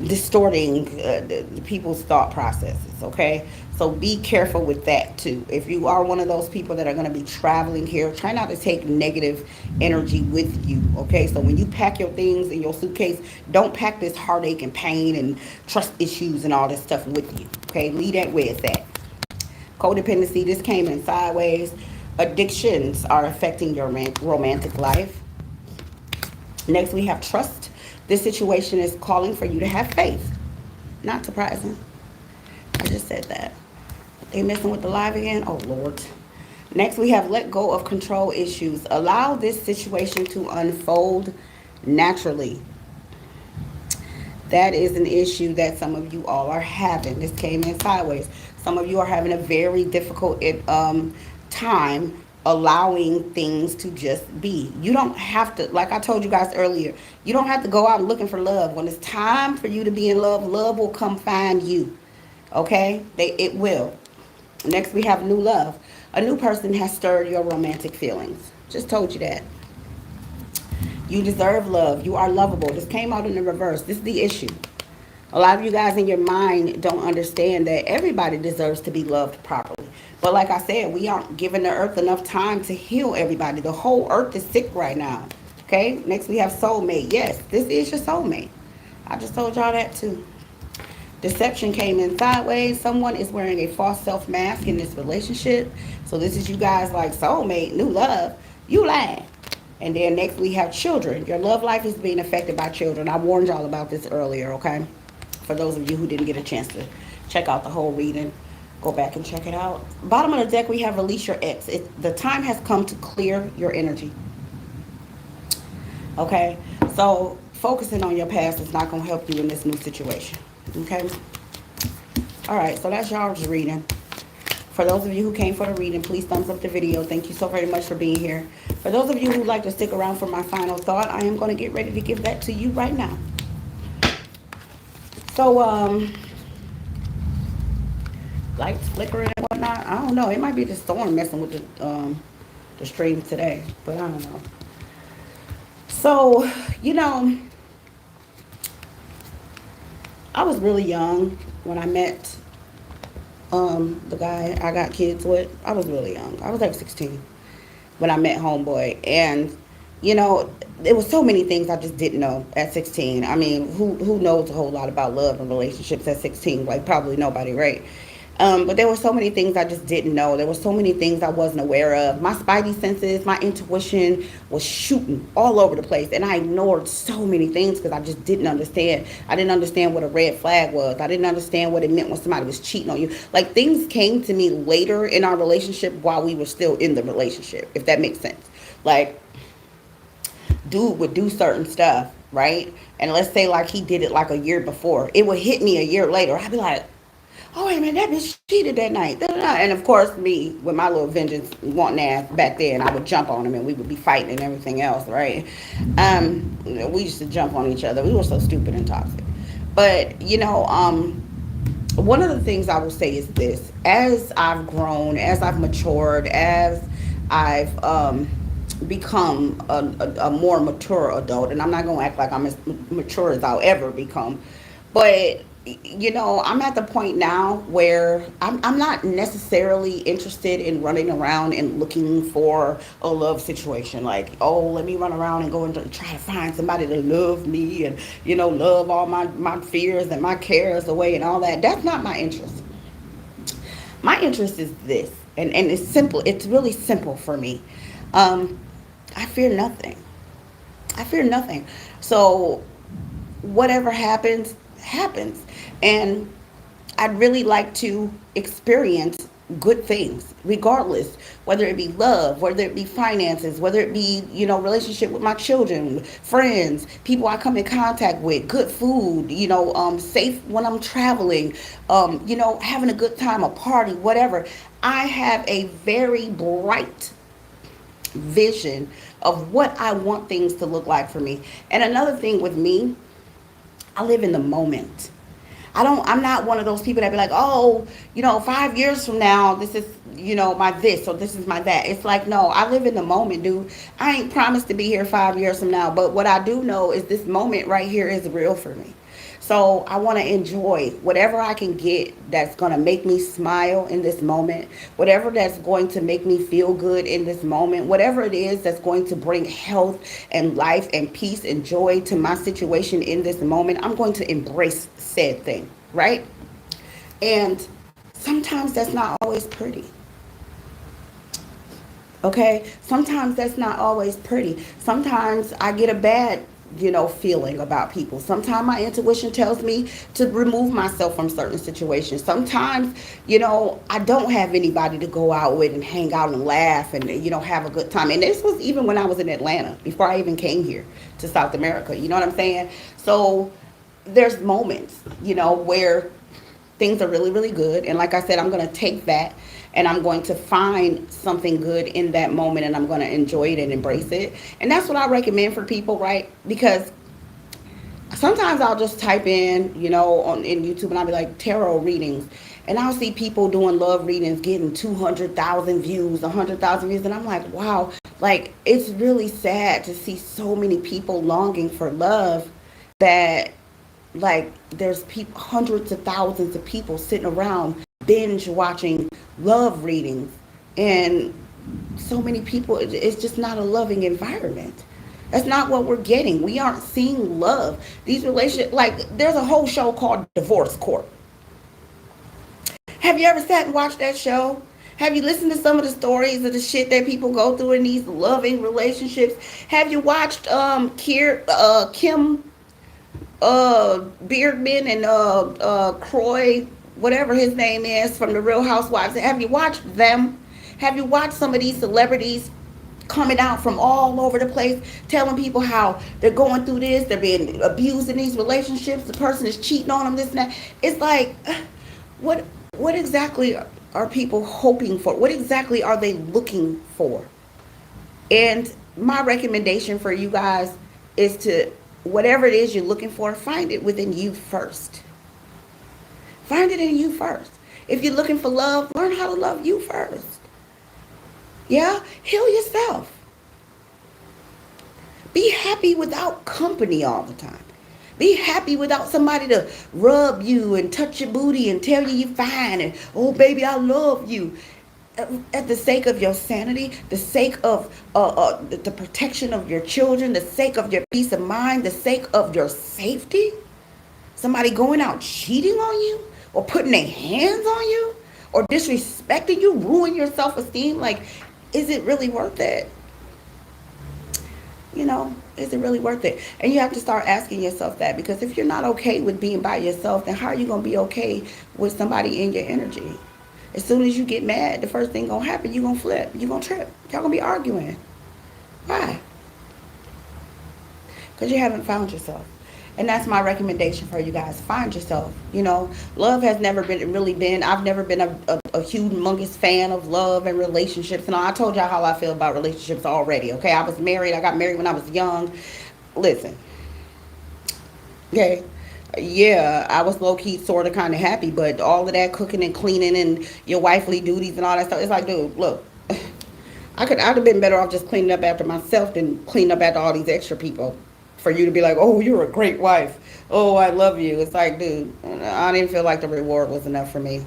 distorting the people's thought processes. Okay, so be careful with that too. If you are one of those people that are going to be traveling here, try not to take negative energy with you. Okay, so when you pack your things in your suitcase, don't pack this heartache and pain and trust issues and all this stuff with you. Okay, leave that where it's at. Codependency, this came in sideways. Addictions are affecting your romantic life. Next, we have trust. This situation is calling for you to have faith. Not surprising. I just said that. They messing with the live again? Oh, Lord. Next, we have let go of control issues. Allow this situation to unfold naturally. That is an issue that some of you all are having. This came in sideways. Some of you are having a very difficult time allowing things to just be. You don't have to, like I told you guys earlier, you don't have to go out looking for love. When it's time for you to be in love, love will come find you. Okay? It will. Next, we have new love. A new person has stirred your romantic feelings. Just told you that. You deserve love. You are lovable. This came out in the reverse. This is the issue. A lot of you guys in your mind don't understand that everybody deserves to be loved properly. But like I said, we aren't giving the earth enough time to heal everybody. The whole earth is sick right now. Okay? Next we have soulmate. Yes, this is your soulmate. I just told y'all that too. Deception came in sideways. Someone is wearing a false self mask in this relationship. So this is you guys like soulmate, new love. You lying. And then next we have children. Your love life is being affected by children. I warned y'all about this earlier, okay? For those of you who didn't get a chance to check out the whole reading, go back and check it out. Bottom of the deck, we have release your ex. The time has come to clear your energy. Okay? So focusing on your past is not going to help you in this new situation. Okay? All right, so that's y'all's reading. For those of you who came for the reading, please thumbs up the video. Thank you so very much for being here. For those of you who like to stick around for my final thought, I am going to get ready to give that to you right now. So, lights flickering and whatnot. I don't know. It might be the storm messing with the stream today, but I don't know. So, I was really young when I met the guy I got kids with. I was really young. I was like 16 when I met homeboy, and there was so many things I just didn't know at 16. I mean, who knows a whole lot about love and relationships at 16? Like, probably nobody, right? But there were so many things I just didn't know. There were so many things I wasn't aware of. My spidey senses, my intuition was shooting all over the place. And I ignored so many things because I just didn't understand. I didn't understand what a red flag was. I didn't understand what it meant when somebody was cheating on you. Like, things came to me later in our relationship while we were still in the relationship, if that makes sense. Like, dude would do certain stuff, right? And let's say like he did it like a year before. It would hit me a year later. I'd be like, oh, wait a minute, that bitch cheated that night. And of course, me, with my little vengeance wanting ass back then, I would jump on him and we would be fighting and everything else, right? We used to jump on each other. We were so stupid and toxic. But, one of the things I will say is this. As I've grown, as I've matured, as I've become a more mature adult, and I'm not going to act like I'm as mature as I'll ever become, but I'm at the point now where I'm not necessarily interested in running around and looking for a love situation. Like, oh, let me run around and go and try to find somebody to love me and, love all my fears and my cares away and all that. That's not my interest. My interest is this. And it's simple. It's really simple for me. I fear nothing. I fear nothing. So whatever happens, happens. And I'd really like to experience good things, regardless, whether it be love, whether it be finances, whether it be, relationship with my children, friends, people I come in contact with, good food, safe when I'm traveling, having a good time, a party, whatever. I have a very bright vision of what I want things to look like for me. And another thing with me, I live in the moment. I'm not one of those people that be like, oh, 5 years from now, this is, my this, or this is my that. It's like, no, I live in the moment, dude. I ain't promised to be here 5 years from now, but what I do know is this moment right here is real for me. So I want to enjoy whatever I can get that's going to make me smile in this moment, whatever that's going to make me feel good in this moment, whatever it is that's going to bring health and life and peace and joy to my situation in this moment. I'm going to embrace said thing, right? And sometimes that's not always pretty. Okay, sometimes that's not always pretty. Sometimes I get a bad feeling about people. Sometimes my intuition tells me to remove myself from certain situations. Sometimes I don't have anybody to go out with and hang out and laugh and have a good time. And this was even when I was in Atlanta, before I even came here to South America. You know what I'm saying? So there's moments where things are really, really good, and like I said, I'm going to take that and I'm going to find something good in that moment, and I'm going to enjoy it and embrace it. And that's what I recommend for people, right? Because sometimes I'll just type in, in YouTube, and I'll be like tarot readings, and I'll see people doing love readings getting 200,000 views, 100,000 views, and I'm like, wow, like it's really sad to see so many people longing for love that like there's people, hundreds of thousands of people sitting around binge watching love readings, and so many people, it's just not a loving environment. That's not what we're getting. We aren't seeing love. These relationships, like there's a whole show called Divorce Court. Have you ever sat and watched that show? Have you listened to some of the stories of the shit that people go through in these loving relationships? Have you watched Kim Beardman and Croy, whatever his name is, from the Real Housewives? Have you watched them? Have you watched some of these celebrities coming out from all over the place, telling people how they're going through this, they're being abused in these relationships, the person is cheating on them, this and that? It's like, what exactly are people hoping for? What exactly are they looking for? And my recommendation for you guys is to, whatever it is you're looking for, find it within you first. Find it in you first. If you're looking for love, learn how to love you first. Yeah? Heal yourself. Be happy without company all the time. Be happy without somebody to rub you and touch your booty and tell you you're fine and, oh, baby, I love you. At the sake of your sanity, the sake of the protection of your children, the sake of your peace of mind, the sake of your safety. Somebody going out cheating on you or putting their hands on you or disrespecting you, ruin your self-esteem. Like, is it really worth it? Is it really worth it? And you have to start asking yourself that, because if you're not okay with being by yourself, then how are you going to be okay with somebody in your energy? As soon as you get mad, the first thing going to happen, you're going to flip. You're going to trip. Y'all going to be arguing. Why? Because you haven't found yourself. And that's my recommendation for you guys. Find yourself. Love has never been, I've never been a humongous fan of love and relationships. And I told y'all how I feel about relationships already, okay? I was married. I got married when I was young. Listen. Okay? Yeah, I was low-key sort of kind of happy, but all of that cooking and cleaning and your wifely duties and all that stuff, it's like, dude, look, I'd have been better off just cleaning up after myself than cleaning up after all these extra people. For you to be like, oh, you're a great wife. Oh, I love you. It's like, dude, I didn't feel like the reward was enough for me.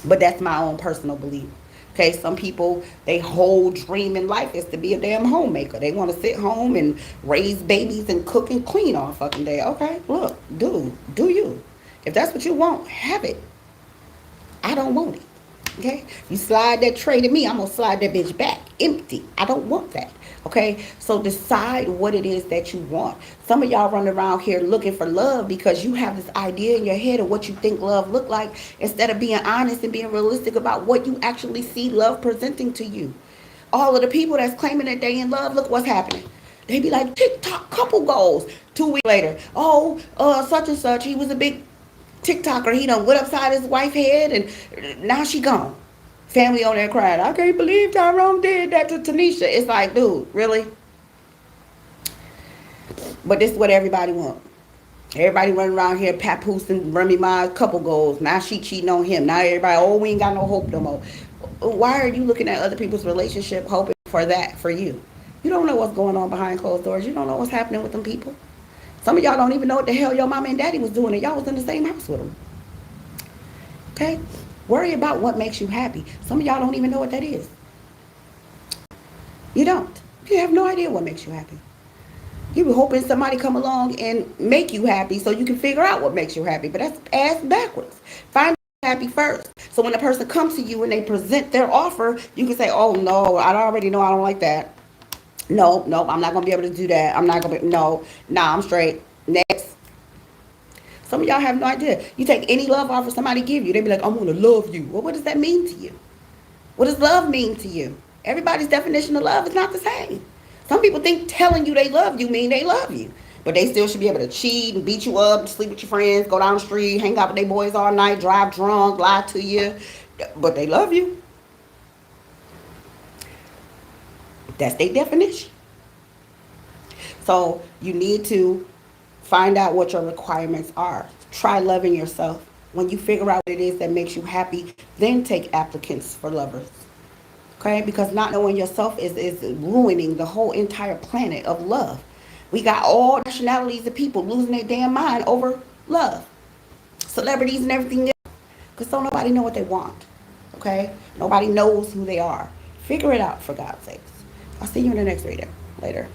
But that's my own personal belief. Okay, some people, their whole dream in life is to be a damn homemaker. They want to sit home and raise babies and cook and clean all fucking day. Okay, look, dude, do you. If that's what you want, have it. I don't want it. Okay, you slide that tray to me, I'm going to slide that bitch back empty. I don't want that. Okay, so decide what it is that you want. Some of y'all run around here looking for love because you have this idea in your head of what you think love look like, instead of being honest and being realistic about what you actually see love presenting to you. All of the people that's claiming that they in love, look what's happening. They be like, TikTok couple goals. 2 weeks later, such and such, he was a big TikToker. He done went upside his wife's head and now she gone. Family on there crying, I can't believe Tyrone did that to Tanisha. It's like, dude, really? But this is what everybody wants. Everybody running around here papoosing Remy Ma's couple goals. Now she cheating on him. Now everybody, oh, we ain't got no hope no more. Why are you looking at other people's relationship hoping for that for you? You don't know what's going on behind closed doors. You don't know what's happening with them people. Some of y'all don't even know what the hell your mama and daddy was doing, and y'all was in the same house with them. Okay? Worry about what makes you happy. Some of y'all don't even know what that is. You don't. You have no idea what makes you happy. You be hoping somebody come along and make you happy so you can figure out what makes you happy. But that's ass backwards. Find happy first. So when the person comes to you and they present their offer, you can say, oh no, I already know I don't like that. No, no, I'm not gonna be able to do that. I'm not gonna be, no, nah, I'm straight. Next. Some of y'all have no idea. You take any love offer somebody give you, they be like, I'm gonna love you. Well, what does that mean to you? What does love mean to you? Everybody's definition of love is not the same. Some people think telling you they love you mean they love you. But they still should be able to cheat and beat you up, sleep with your friends, go down the street, hang out with their boys all night, drive drunk, lie to you. But they love you. That's their definition. So you need to find out what your requirements are. Try loving yourself. When you figure out what it is that makes you happy, then take applicants for lovers. Okay? Because not knowing yourself is ruining the whole entire planet of love. We got all nationalities of people losing their damn mind over love. Celebrities and everything else. Because don't nobody know what they want. Okay? Nobody knows who they are. Figure it out, for God's sakes. I'll see you in the next video. Later.